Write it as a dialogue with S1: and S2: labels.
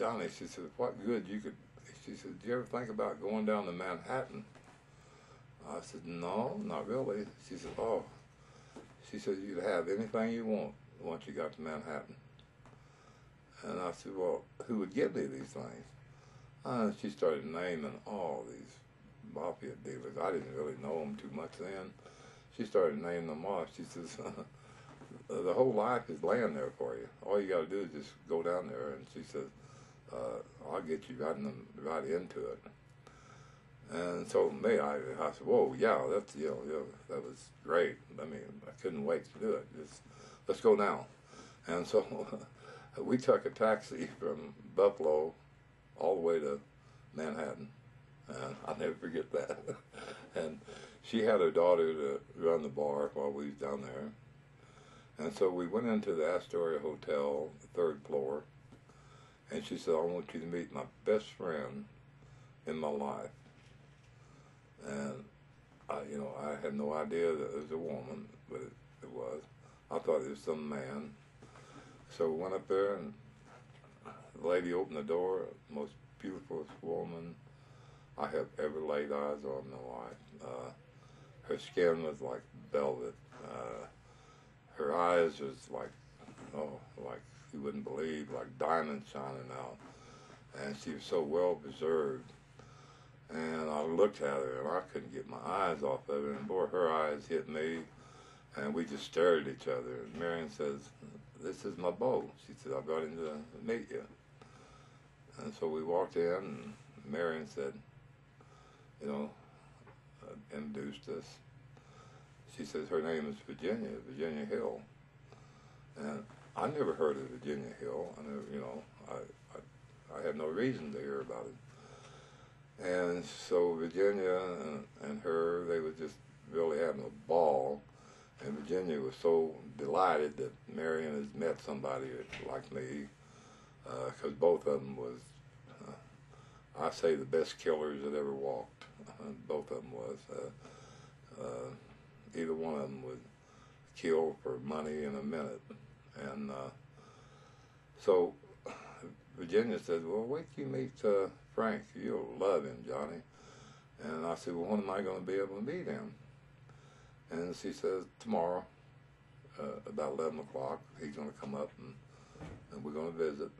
S1: Johnny, she said, what good you could, she said, did you ever think about going down to Manhattan? I said, no, not really. She said, oh, she said, you'd have anything you want once you got to Manhattan. And I said, well, who would give me these things? And she started naming all these mafia dealers. I didn't really know them too much then. She started naming them off. She says, the whole life is laying there for you. All you got to do is just go down there. And she says, I'll get you right into it. And so me, I said, whoa, yeah, that's, that was great. I mean, I couldn't wait to do it. Just, let's go now. And so we took a taxi from Buffalo all the way to Manhattan. And I'll never forget that. And she had her daughter to run the bar while we was down there. And so we went into the Astoria Hotel, the 3rd floor, and she said, I want you to meet my best friend in my life. And I had no idea that it was a woman, but it was. I thought it was some man. So we went up there, and the lady opened the door, most beautiful woman I have ever laid eyes on in my life. Her skin was like velvet. Her eyes was like you wouldn't believe, like diamonds shining out. And she was so well preserved. And I looked at her, and I couldn't get my eyes off of her. And boy, her eyes hit me, and we just stared at each other. And Marion says, this is my beau. She said, I brought him to meet you. And so we walked in, and Marion said, introduced us. She says her name is Virginia Hill. And I never heard of Virginia Hill. I never, I had no reason to hear about it. And so Virginia and her, they were just really having a ball. And Virginia was so delighted that Marion has met somebody like me, because both of them was, I say, the best killers that ever walked. Both of them was. Either one of them would kill for money in a minute. And so Virginia said, well, wait till you meet Frank. You'll love him, Johnny. And I said, well, when am I going to be able to meet him? And she says, tomorrow, about 11 o'clock, he's going to come up and we're going to visit.